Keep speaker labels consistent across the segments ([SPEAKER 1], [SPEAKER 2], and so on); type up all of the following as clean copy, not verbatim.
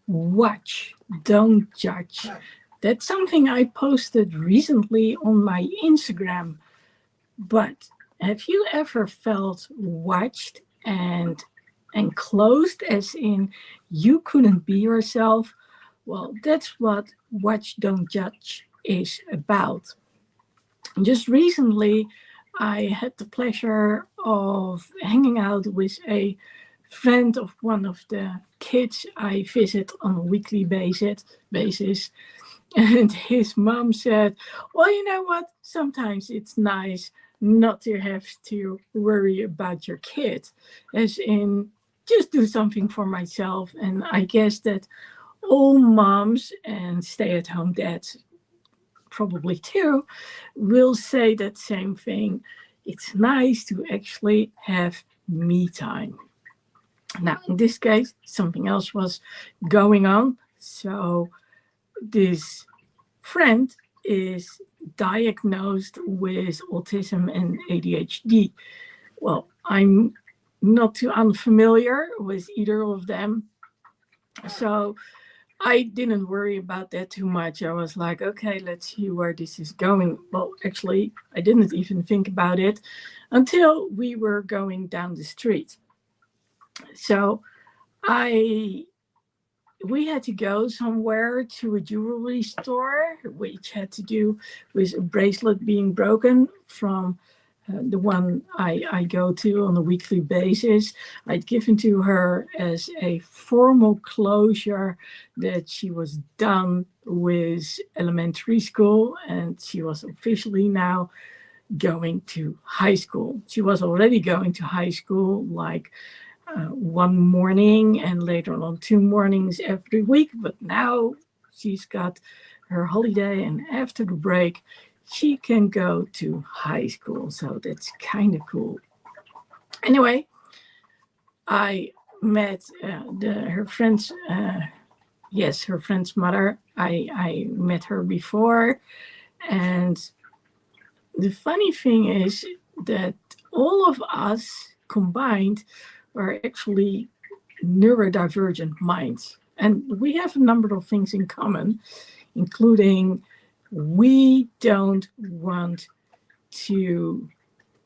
[SPEAKER 1] Watch, don't judge. That's something I posted recently on my Instagram. But have you ever felt watched and enclosed, as in you couldn't be yourself? Well, that's what Watch, Don't Judge is about. Just recently, I had the pleasure of hanging out with a friend of one of the kids I visit on a weekly basis. And his mom said, well, you know what? Sometimes it's nice not to have to worry about your kid, as in just do something for myself. And I guess that all moms and stay at home dads probably too will say that same thing. It's nice to actually have me time. Now, in this case, something else was going on. So this friend is diagnosed with autism and ADHD. Well, I'm not too unfamiliar with either of them. So I didn't worry about that too much. I was like, okay, let's see where this is going. Well, actually, I didn't even think about it until we were going down the street. So we had to go somewhere to a jewelry store, which had to do with a bracelet being broken from the one I go to on a weekly basis. I'd given to her as a formal closure that she was done with elementary school and she was officially now going to high school. She was already going to high school like one morning and later on 2 mornings every week, but now she's got her holiday and after the break she can go to high school, so that's kind of cool. Anyway, I met her friend's her friend's mother. I met her before, and the funny thing is that all of us combined are actually neurodivergent minds. And we have a number of things in common, including we don't want to,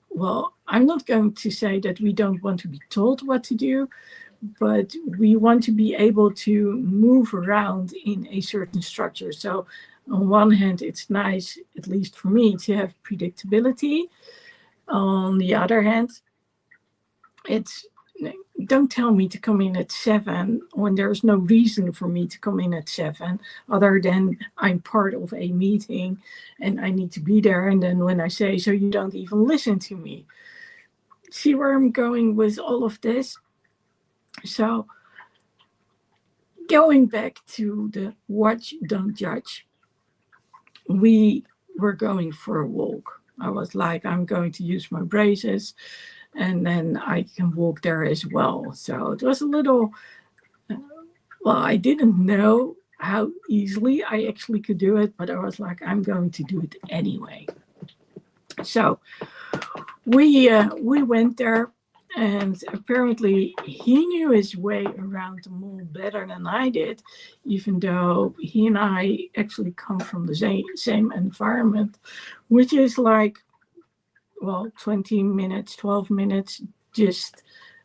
[SPEAKER 1] well, I'm not going to say that we don't want to be told what to do, but we want to be able to move around in a certain structure. So on one hand, it's nice, at least for me, to have predictability. On the other hand, it's don't tell me to come in at 7 when there's no reason for me to come in at 7 other than I'm part of a meeting and I need to be there. And then when I say, so you don't even listen to me. See where I'm going with all of this? So going back to the watch, don't judge. We were going for a walk. I was like, I'm going to use my braces and then I can walk there as well. So it was a little, well, I didn't know how easily I actually could do it, but I was like, I'm going to do it anyway. So we went there, and apparently he knew his way around the mall better than I did, even though he and I actually come from the same environment, which is like, well, 20 minutes, 12 minutes, just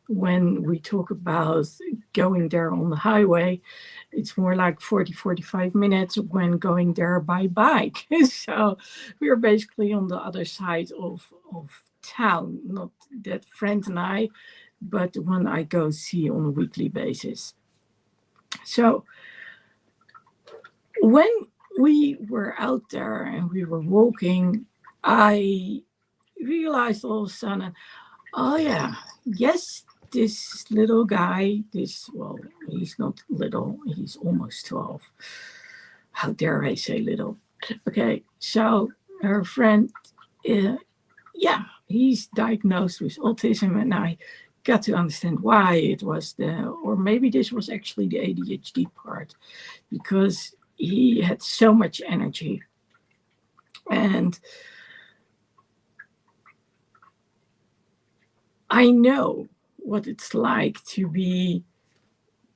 [SPEAKER 1] when we talk about going there on the highway. It's more like 40, 45 minutes when going there by bike. So we are basically on the other side of town, not that friend and I, but the one I go see on a weekly basis. So when we were out there and we were walking, I realized all of a sudden, oh yeah, yes, this little guy, well, he's not little, he's almost 12. How dare I say little? Okay, so her friend, yeah, he's diagnosed with autism, and I got to understand why it was or maybe this was actually the ADHD part, because he had so much energy. And I know what it's like to be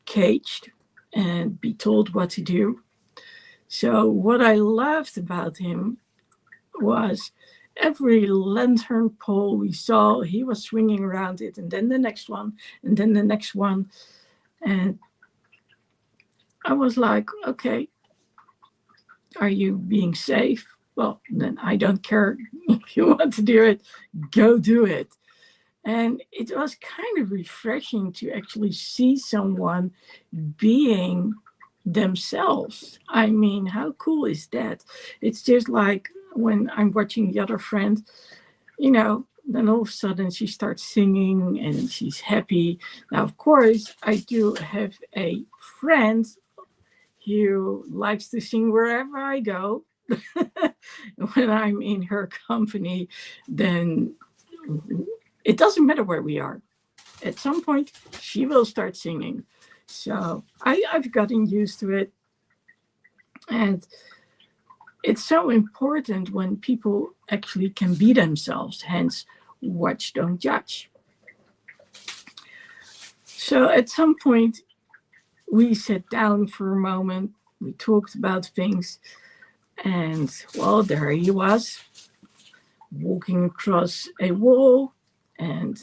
[SPEAKER 1] caged and be told what to do. So what I loved about him was every lantern pole we saw, he was swinging around it, and then the next one, and then the next one. And I was like, okay, are you being safe? Well, then I don't care. If you want to do it, go do it. And it was kind of refreshing to actually see someone being themselves. I mean, how cool is that? It's just like when I'm watching the other friend, then all of a sudden she starts singing and she's happy. Now, of course, I do have a friend who likes to sing wherever I go. When I'm in her company, then it doesn't matter where we are. At some point, she will start singing. So I've gotten used to it. And it's so important when people actually can be themselves, hence, watch, don't judge. So at some point, we sat down for a moment, we talked about things, and well, there he was, walking across a wall and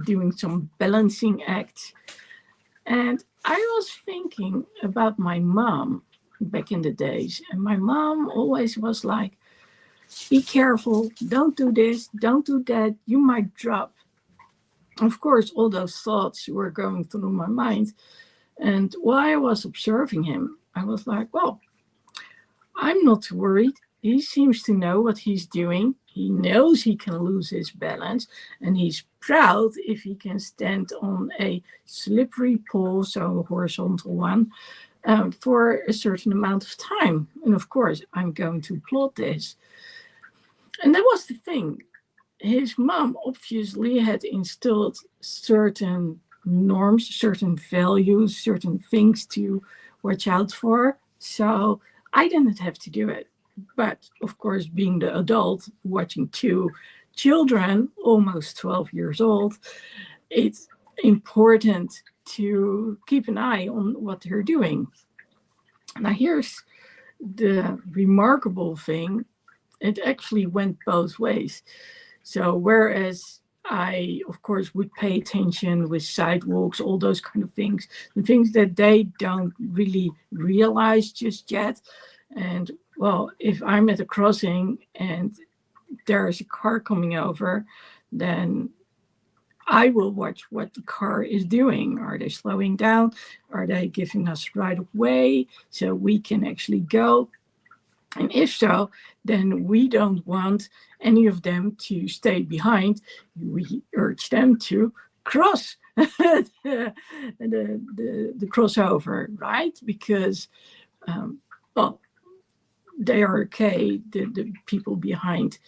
[SPEAKER 1] doing some balancing acts. And I was thinking about my mom back in the days. And my mom always was like, be careful, don't do this, don't do that, you might drop. Of course, all those thoughts were going through my mind. And while I was observing him, I was like, well, I'm not worried. He seems to know what he's doing. He knows he can lose his balance, and he's proud if he can stand on a slippery pole, so a horizontal one, for a certain amount of time. And of course, I'm going to applaud this. And that was the thing. His mom obviously had instilled certain norms, certain values, certain things to watch out for. So I didn't have to do it. But of course, being the adult, watching two children, almost 12 years old, it's important to keep an eye on what they're doing. Now, here's the remarkable thing. It actually went both ways. So whereas I, of course, would pay attention with sidewalks, all those kind of things, the things that they don't really realize just yet. And well, if I'm at a crossing and there's a car coming over, then I will watch what the car is doing. Are they slowing down? Are they giving us right of way so we can actually go? And if so, then we don't want any of them to stay behind. We urge them to cross the crossover, right? Because, well, they are okay, the people behind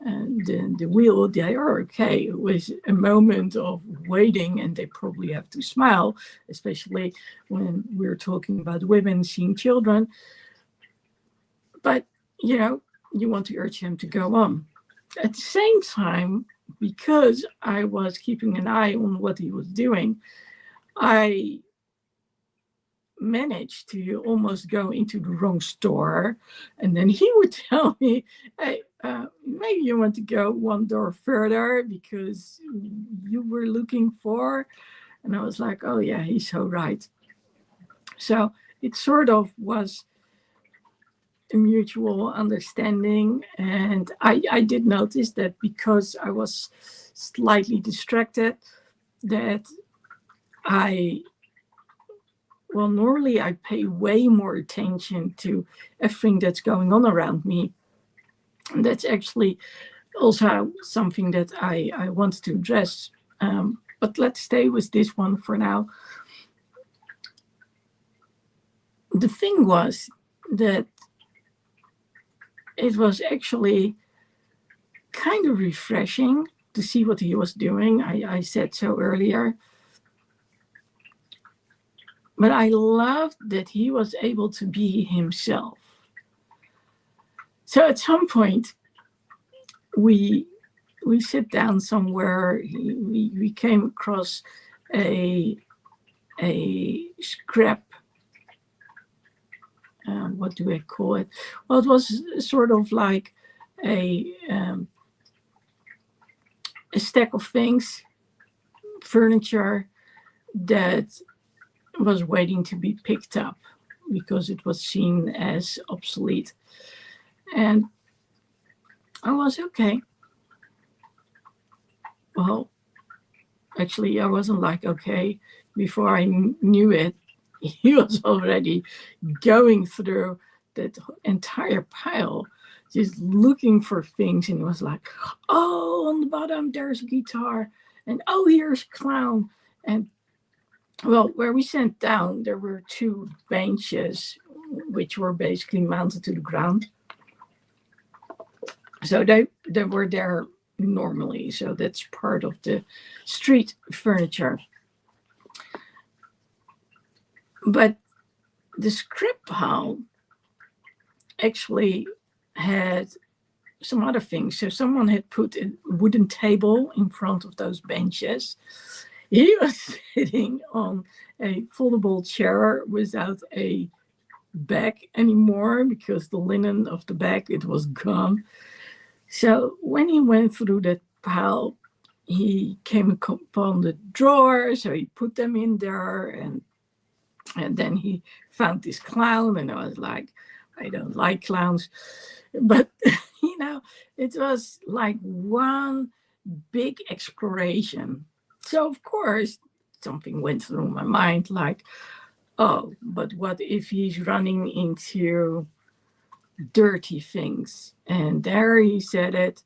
[SPEAKER 1] the wheel, they are okay with a moment of waiting, and they probably have to smile, especially when we're talking about women seeing children. But, you want to urge him to go on. At the same time, because I was keeping an eye on what he was doing, I managed to almost go into the wrong store. And then he would tell me, hey, maybe you want to go one door further because you were looking for. And I was like, oh yeah, he's so right. So it sort of was a mutual understanding. And I did notice that because I was slightly distracted, that normally I pay way more attention to everything that's going on around me. And that's actually also something that I wanted to address. But let's stay with this one for now. The thing was that it was actually kind of refreshing to see what he was doing. I said so earlier. But I loved that he was able to be himself. So at some point, we sit down somewhere. We came across a scrap what do I call it? Well, it was sort of like a um, a stack of things, furniture that was waiting to be picked up because it was seen as obsolete. And I was okay. Well, actually, I wasn't like okay. Before I knew it, he was already going through that entire pile, just looking for things. And it was like, oh, on the bottom, there's a guitar. And oh, here's a clown. And well, where we sat down, there were two benches which were basically mounted to the ground. So they were there normally. So that's part of the street furniture. But the script pile actually had some other things. So someone had put a wooden table in front of those benches. He was sitting on a foldable chair without a back anymore because the linen of the back, it was gone. So when he went through that pile, he came upon the drawer, so he put them in there, and then he found this clown, and I was like, I don't like clowns. But, it was like one big exploration. So, of course, something went through my mind like, oh, but what if he's running into dirty things? And there he said it,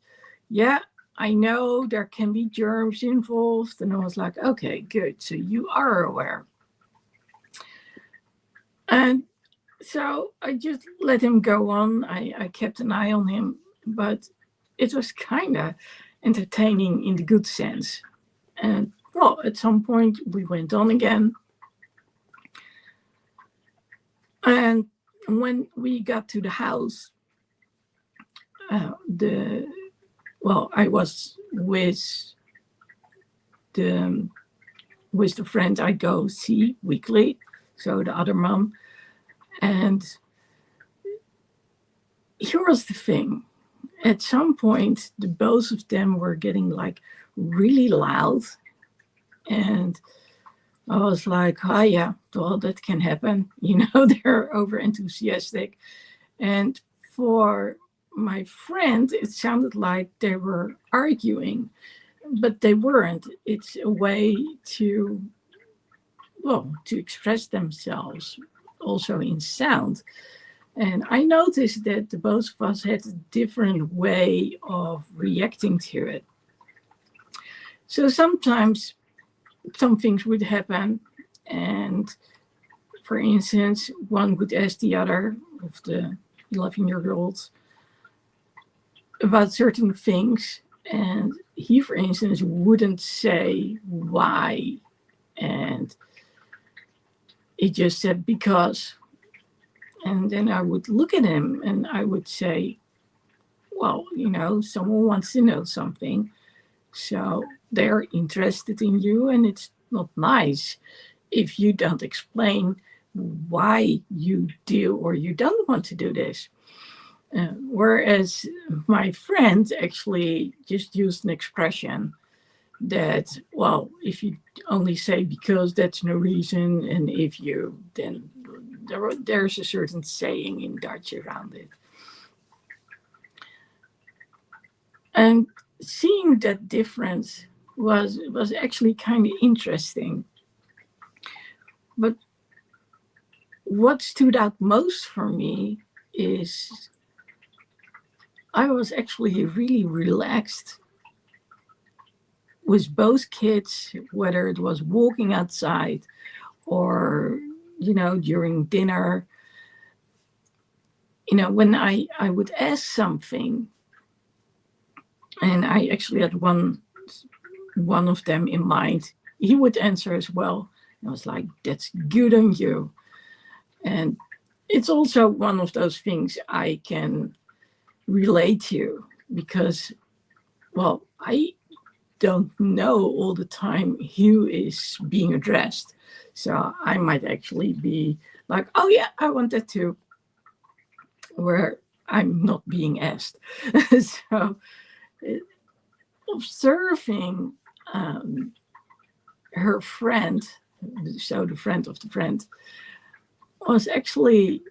[SPEAKER 1] yeah, I know there can be germs involved. And I was like, okay, good. So you are aware. And so I just let him go on. I kept an eye on him, but it was kind of entertaining in the good sense. And well, at some point we went on again. And when we got to the house, I was with the friend I go see weekly, so the other mom. And here was the thing. At some point, the both of them were getting like really loud. And I was like, oh, yeah, well, that can happen. They're over enthusiastic. And for my friend, it sounded like they were arguing, but they weren't. It's a way to express themselves also in sound. And I noticed that the both of us had a different way of reacting to it. So sometimes some things would happen, and for instance, one would ask the other of the 11-year-olds about certain things, and he, for instance, wouldn't say why, and he just said because. And then I would look at him and I would say, well, someone wants to know something, so they're interested in you, and it's not nice if you don't explain why you do or you don't want to do this. Whereas my friend actually just used an expression that, well, if you only say because, that's no reason, and if you, then there's a certain saying in Dutch around it. And seeing that difference was actually kind of interesting. But what stood out most for me is I was actually really relaxed with both kids, whether it was walking outside or, during dinner. When I would ask something, and I actually had one of them in mind, he would answer as well. I was like, that's good on you. And it's also one of those things I can relate to because, well, I don't know all the time who is being addressed. So I might actually be like, oh yeah, I want that too. where I'm not being asked. So it, observing her friend, so the friend of the friend, was actually,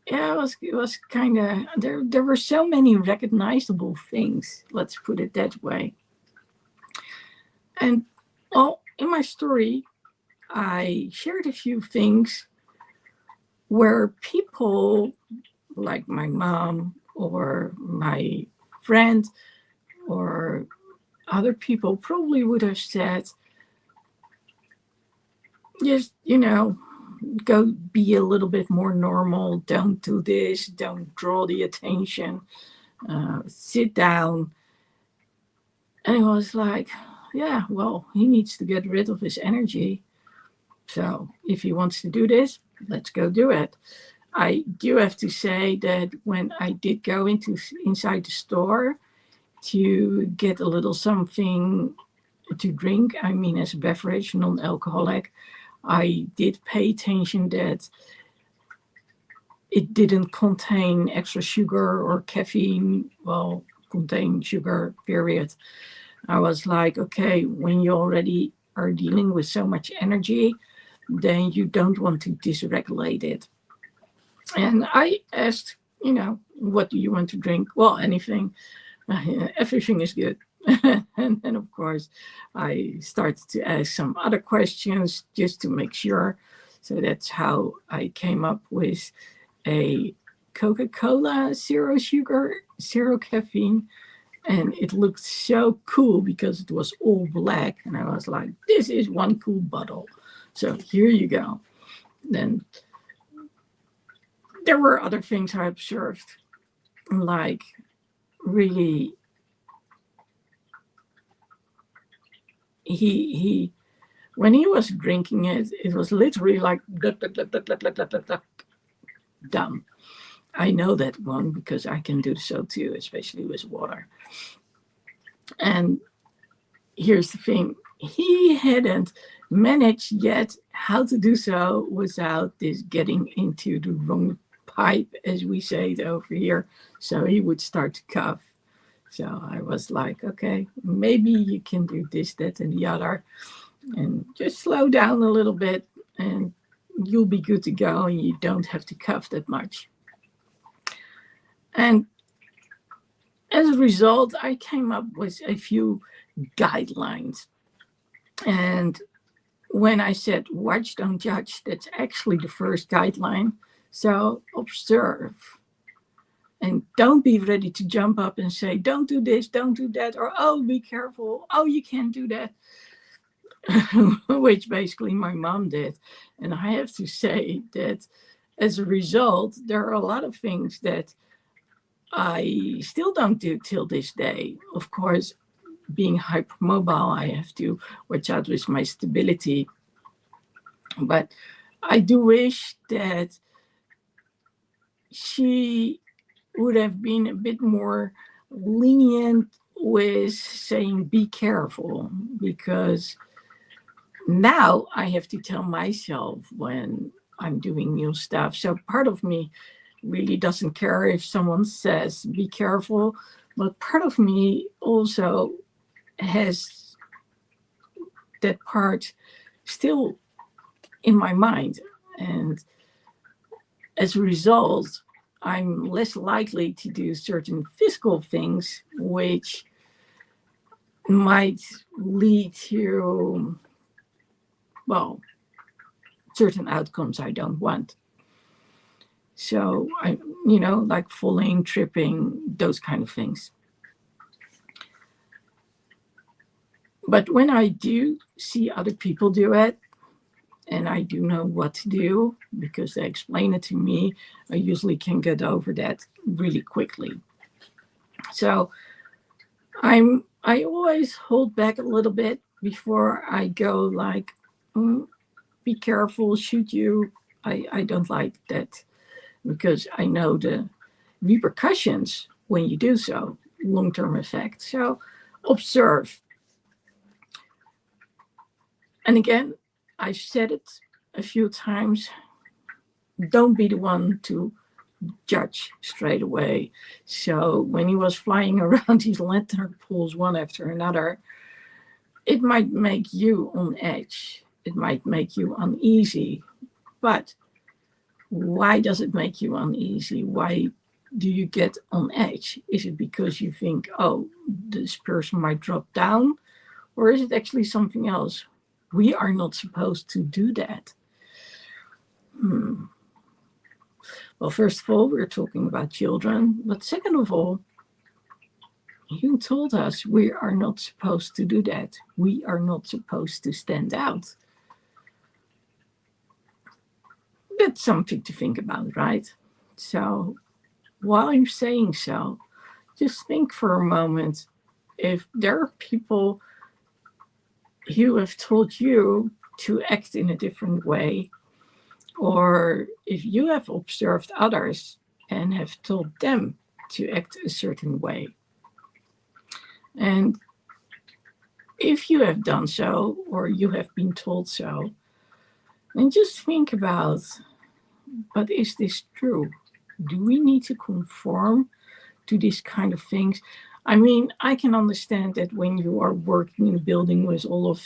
[SPEAKER 1] yeah, it was kind of, there were so many recognizable things, let's put it that way. And well, in my story, I shared a few things where people like my mom or my friend or other people probably would have said, just, go be a little bit more normal. Don't do this. Don't draw the attention. Sit down. And it was like, yeah, well, he needs to get rid of his energy. So if he wants to do this, let's go do it. I do have to say that when I did go inside the store to get a little something to drink, I mean as a beverage, non-alcoholic, I did pay attention that it didn't contain extra sugar or caffeine, well, contain sugar, period. I was like, okay, when you already are dealing with so much energy, then you don't want to dysregulate it. And I asked, what do you want to drink? Well, anything. Everything is good. And then, of course, I started to ask some other questions just to make sure. So that's how I came up with a Coca-Cola, zero sugar, zero caffeine. And it looked so cool because it was all black. And I was like, this is one cool bottle. So here you go. Then there were other things I observed, like really he when he was drinking it, it was literally like done. I know that one because I can do so too, especially with water. And here's the thing, he hadn't managed yet how to do so without this getting into the wrong pipe, as we say it over here. So he would start to cough. So I was like, okay, maybe you can do this, that, and the other, and just slow down a little bit, and you'll be good to go, and you don't have to cough that much. And as a result, I came up with a few guidelines. And when I said watch, don't judge, that's actually the first guideline. So observe. And don't be ready to jump up and say, don't do this, don't do that, or oh, be careful, oh, you can't do that, which basically my mom did. And I have to say that as a result, there are a lot of things that I still don't do till this day. Of course, being hypermobile, I have to watch out with my stability. But I do wish that she would have been a bit more lenient with saying be careful, because now I have to tell myself when I'm doing new stuff. So part of me really doesn't care if someone says be careful, but part of me also has that part still in my mind. And as a result, I'm less likely to do certain physical things which might lead to, well, certain outcomes I don't want. So I, like falling, tripping, those kind of things. But when I do see other people do it, and I do know what to do because they explain it to me, I usually can get over that really quickly. So I always hold back a little bit before I go like, be careful, shoot you. I don't like that because I know the repercussions when you do so, long-term effect. So observe. And again, I've said it a few times, don't be the one to judge straight away. So when he was flying around these lantern poles one after another, it might make you on edge. It might make you uneasy. But why does it make you uneasy? Why do you get on edge? Is it because you think, oh, this person might drop down? Or is it actually something else? We are not supposed to do that. Well, first of all, we're talking about children. But second of all, you told us we are not supposed to do that. We are not supposed to stand out. That's something to think about, right? So while you're saying so, just think for a moment if there are people who have told you to act in a different way, or if you have observed others and have told them to act a certain way. And if you have done so, or you have been told so, then just think about, but is this true? Do we need to conform to these kind of things? I mean, I can understand that when you are working in a building with all of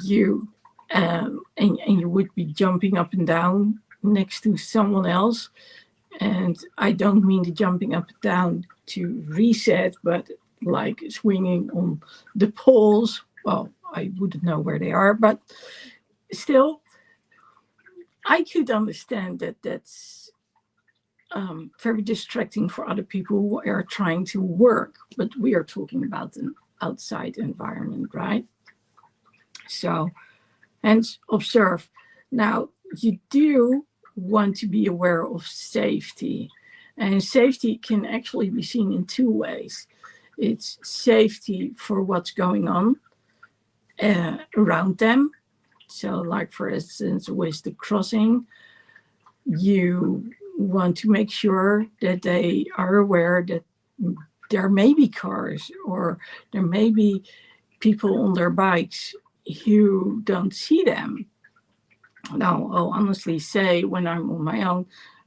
[SPEAKER 1] you, and you would be jumping up and down next to someone else. And I don't mean the jumping up and down to reset, but like swinging on the poles. Well, I wouldn't know where they are, but still, I could understand that that's very distracting for other people who are trying to work, but we are talking about an outside environment, right? So, and observe. Now, you do want to be aware of safety, and safety can actually be seen in two ways. It's safety for what's going on around them. So, like for instance, with the crossing, you want to make sure that they are aware that there may be cars or there may be people on their bikes who don't see them. Now, I'll honestly say when I'm on my own,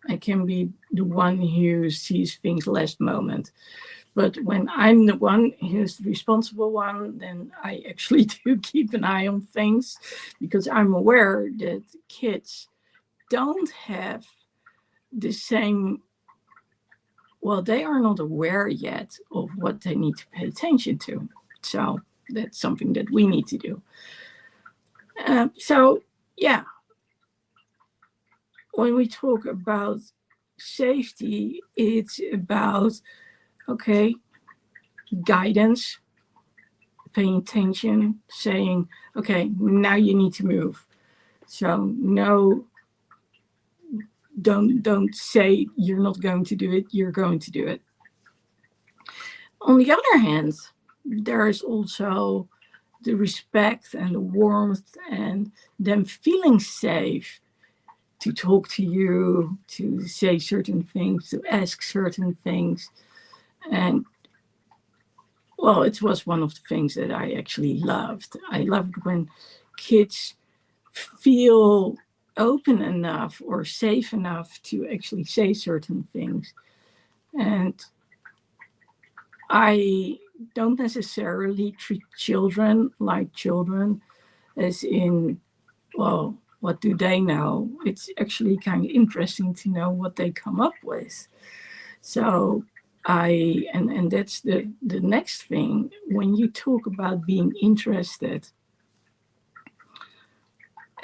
[SPEAKER 1] I can be the one who sees things last moment. But when I'm the one who's the responsible one, then I actually do keep an eye on things because I'm aware that kids don't have the same, well, they are not aware yet of what they need to pay attention to. So that's something that we need to do. So, yeah, when we talk about safety, it's about, okay, guidance, paying attention, saying, okay, now you need to move. So no, don't say you're not going to do it, you're going to do it. On the other hand, there is also the respect and the warmth and them feeling safe to talk to you, to say certain things, to ask certain things. And well, it was one of the things that I actually loved. I loved when kids feel open enough or safe enough to actually say certain things. And I don't necessarily treat children like children, as in, well, what do they know? It's actually kind of interesting to know what they come up with. So and that's the next thing. When you talk about being interested,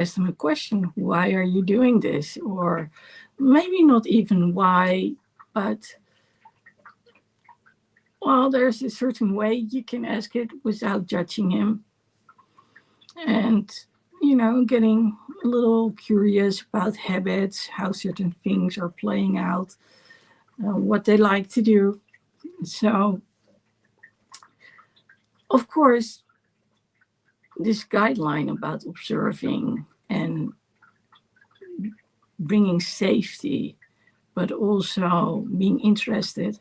[SPEAKER 1] ask them a question. Why are you doing this? Or maybe not even why, but well, there's a certain way you can ask it without judging him. And, you know, getting a little curious about habits, how certain things are playing out, what they like to do. So, of course, this guideline about observing and bringing safety, but also being interested,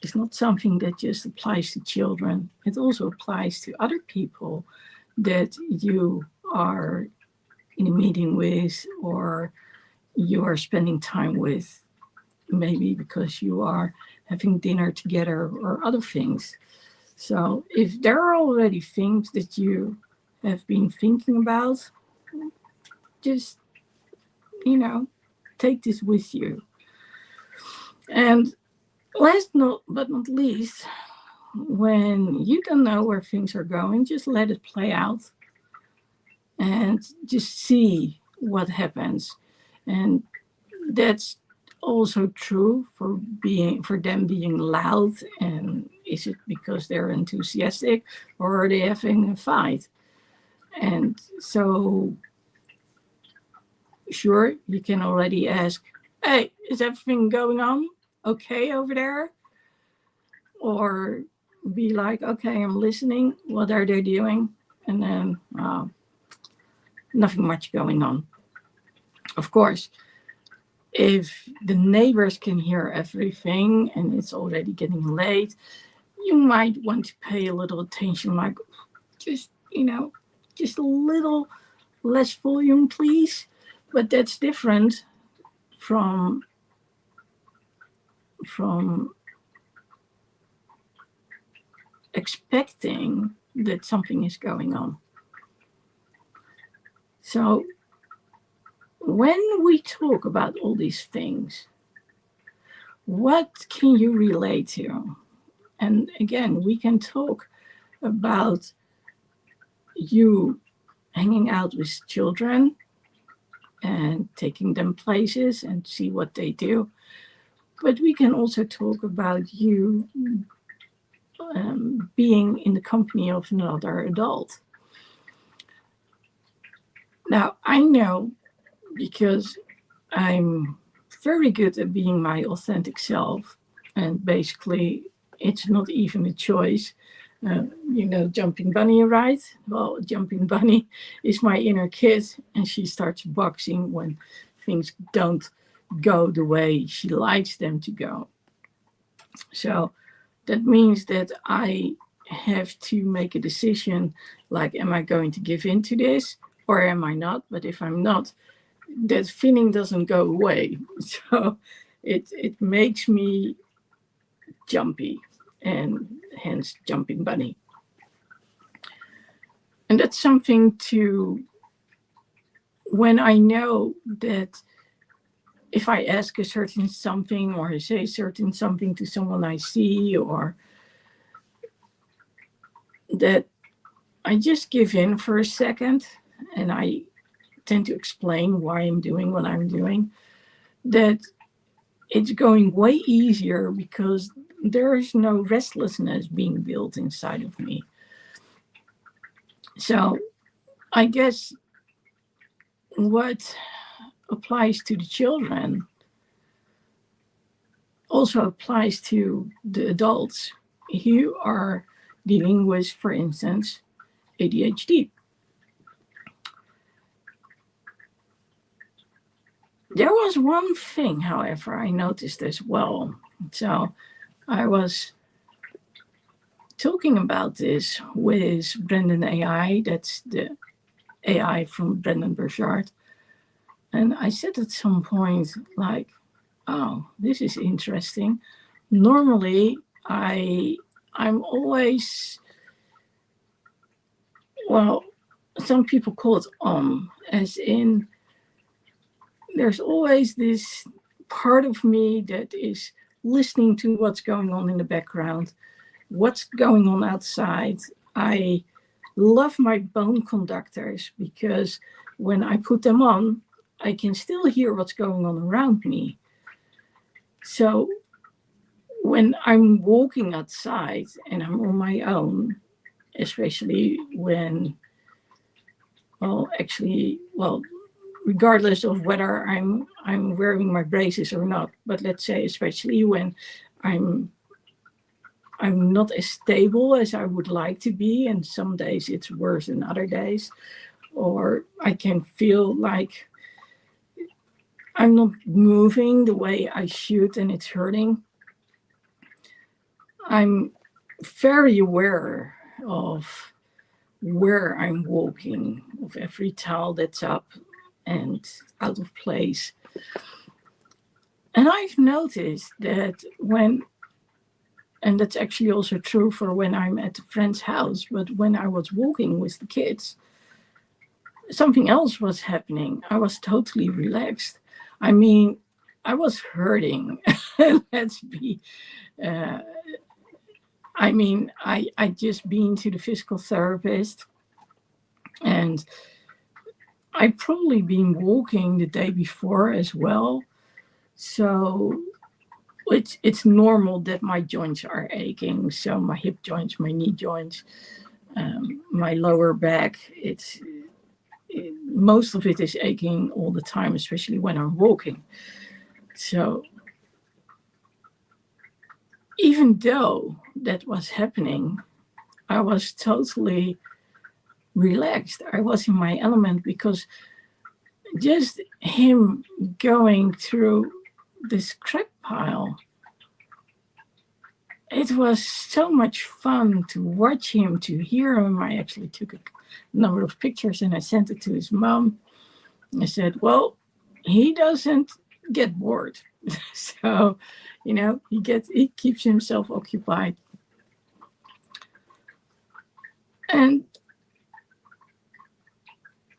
[SPEAKER 1] is not something that just applies to children. It also applies to other people that you are in a meeting with or you are spending time with. maybe because you are having dinner together or other things. So if there are already things that you have been thinking about, just, take this with you. And last but not least, when you don't know where things are going, just let it play out and just see what happens. And that's also true for them being loud. And is it because they're enthusiastic, or are they having a fight? And so, sure, you can already ask, hey, is everything going on okay over there? Or be like, okay, I'm listening. What are they doing? And then nothing much going on. Of course, if the neighbors can hear everything and it's already getting late, you might want to pay a little attention, like just a little less volume, please. But that's different from expecting that something is going on. So when we talk about all these things, what can you relate to? And again, we can talk about you hanging out with children and taking them places and see what they do. But we can also talk about you being in the company of another adult. Now, I know, because I'm very good at being my authentic self, and basically it's not even a choice. Jumping Bunny, right? Well, Jumping Bunny is my inner kid, and she starts boxing when things don't go the way she likes them to go. So that means that I have to make a decision, like, am I going to give in to this or am I not? But if I'm not, that feeling doesn't go away. So it makes me jumpy, and hence Jumping Bunny. And that's something to, when I know that if I ask a certain something or I say certain something to someone I see, or that I just give in for a second and I tend to explain why I'm doing what I'm doing, that it's going way easier because there is no restlessness being built inside of me. So I guess what applies to the children also applies to the adults who are dealing with, for instance, ADHD. There was one thing, however, I noticed as well. So I was talking about this with Brendan AI, that's the AI from Brendan Burchard. And I said at some point, like, oh, this is interesting. Normally, I'm always, well, some people call it as in there's always this part of me that is listening to what's going on in the background, what's going on outside. I love my bone conductors because when I put them on, I can still hear what's going on around me. So when I'm walking outside and I'm on my own, especially when, regardless of whether I'm wearing my braces or not, but let's say especially when I'm not as stable as I would like to be, and some days it's worse than other days, or I can feel like I'm not moving the way I should and it's hurting. I'm very aware of where I'm walking, of every towel that's up and out of place. And I've noticed that and that's actually also true for when I'm at a friend's house, but when I was walking with the kids, something else was happening. I was totally relaxed. I mean, I was hurting. Let's be. Uh, I mean, I just been to the physical therapist, and I probably been walking the day before as well. So it's normal that my joints are aching. So my hip joints, my knee joints, my lower back. Most of it is aching all the time, especially when I'm walking. So even though that was happening, I was totally relaxed. I was in my element because just him going through this crack pile, it was so much fun to watch him, to hear him. I actually took a number of pictures and I sent it to his mom. I said, well, he doesn't get bored. So, he keeps himself occupied. And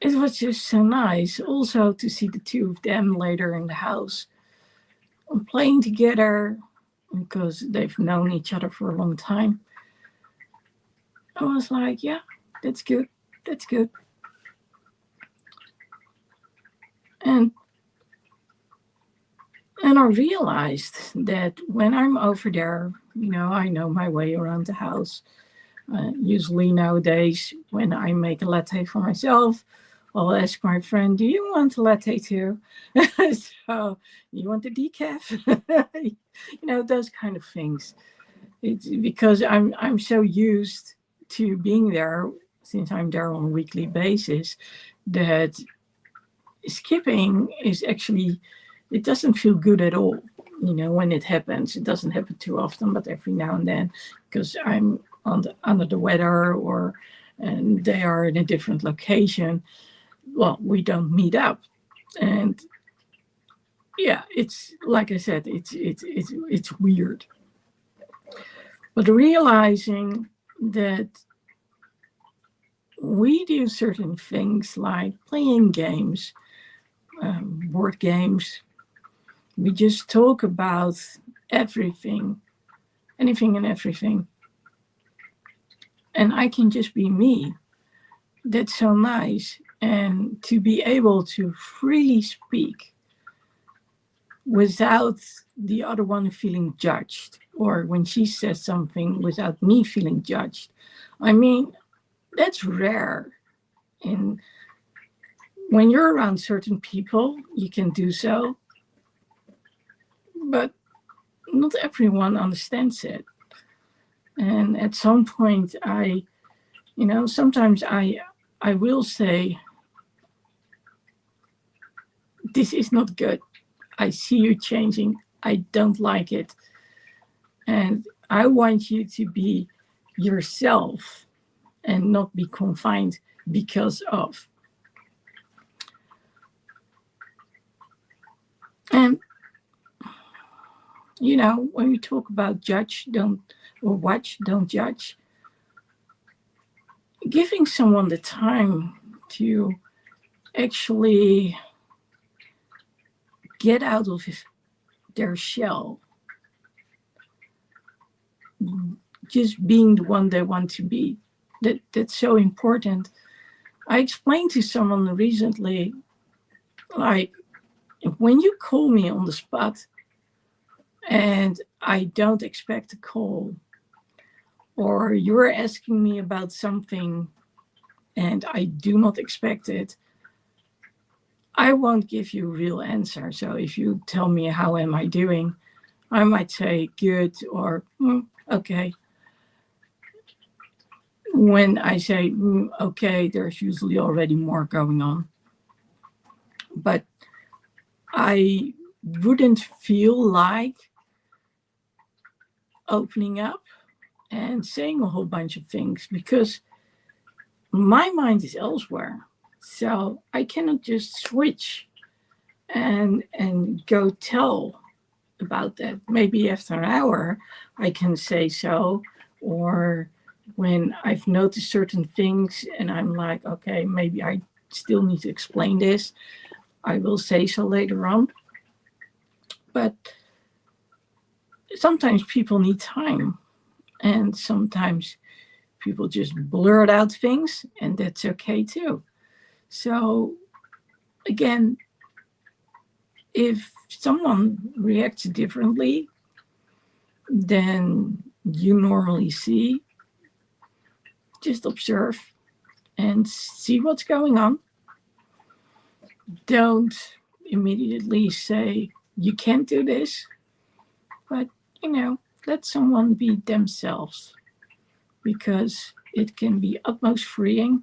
[SPEAKER 1] it was just so nice also to see the two of them later in the house playing together because they've known each other for a long time. I was like, yeah, that's good. That's good. And I realized that when I'm over there, I know my way around the house. Usually nowadays, when I make a latte for myself, I'll ask my friend, do you want a latte too? So, you want the decaf? Those kind of things. It's because I'm so used to being there, since I'm there on a weekly basis, that skipping is actually, it doesn't feel good at all. When it happens, it doesn't happen too often, but every now and then, because I'm under the weather and they are in a different location, well, we don't meet up. And yeah, it's like I said, it's weird. But realizing that we do certain things like playing games, board games. We just talk about everything, anything and everything. And I can just be me. That's so nice. And to be able to freely speak without the other one feeling judged, or when she says something without me feeling judged. I mean, that's rare. And when you're around certain people, you can do so, but not everyone understands it. And at some point, sometimes I will say, this is not good. I see you changing. I don't like it. And I want you to be yourself and not be confined because of. And, when we talk about judge, don't, or watch, don't judge, giving someone the time to actually get out of their shell, just being the one they want to be. That's so important. I explained to someone recently, like, when you call me on the spot and I don't expect a call, or you're asking me about something and I do not expect it, I won't give you a real answer. So if you tell me how am I doing, I might say good or okay. When I say okay, there's usually already more going on. But I wouldn't feel like opening up and saying a whole bunch of things because my mind is elsewhere. So I cannot just switch and go tell. about that. Maybe after an hour, I can say so, or when I've noticed certain things and I'm like, okay, maybe I still need to explain this, I will say so later on. But sometimes people need time, and sometimes people just blurt out things, and that's okay too. So, again, if someone reacts differently than you normally see, just observe and see what's going on. Don't immediately say, you can't do this, but, let someone be themselves, because it can be utmost freeing,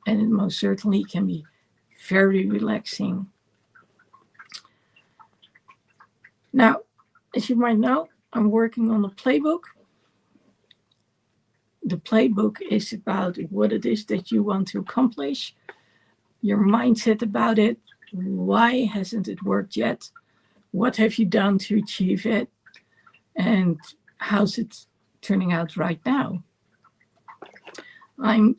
[SPEAKER 1] and it most certainly can be very relaxing. Now, as you might know, I'm working on a playbook. The playbook is about what it is that you want to accomplish, your mindset about it, why hasn't it worked yet, what have you done to achieve it, and how's it turning out right now. I'm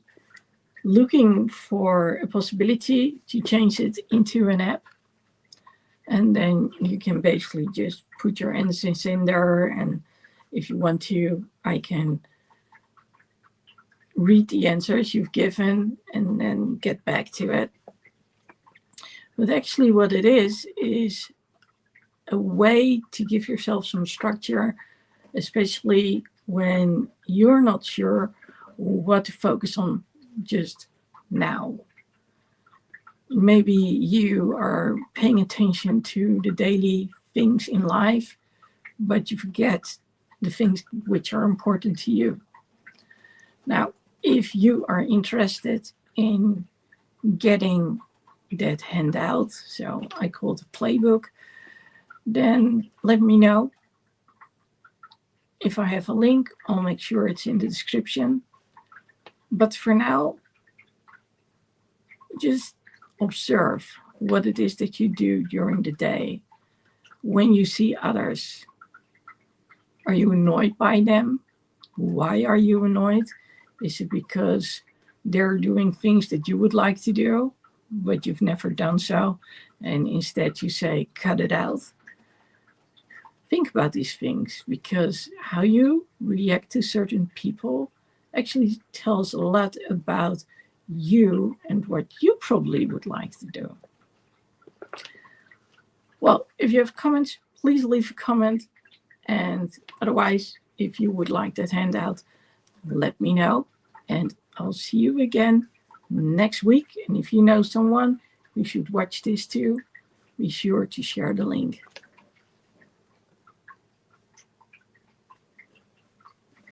[SPEAKER 1] looking for a possibility to change it into an app, and then you can basically just put your answers in there, and if you want to, I can read the answers you've given and then get back to it. But actually what it is a way to give yourself some structure, especially when you're not sure what to focus on just now. Maybe you are paying attention to the daily things in life, but you forget the things which are important to you. Now, if you are interested in getting that handout, so I call it a playbook, then let me know. If I have a link, I'll make sure it's in the description. But for now, just observe what it is that you do during the day. When you see others, are you annoyed by them? Why are you annoyed? Is it because they're doing things that you would like to do, but you've never done so, and instead you say, cut it out? Think about these things, because how you react to certain people actually tells a lot about you and what you probably would like to do. Well, if you have comments, please leave a comment. And otherwise, if you would like that handout, let me know. And I'll see you again next week. And if you know someone who should watch this too, be sure to share the link.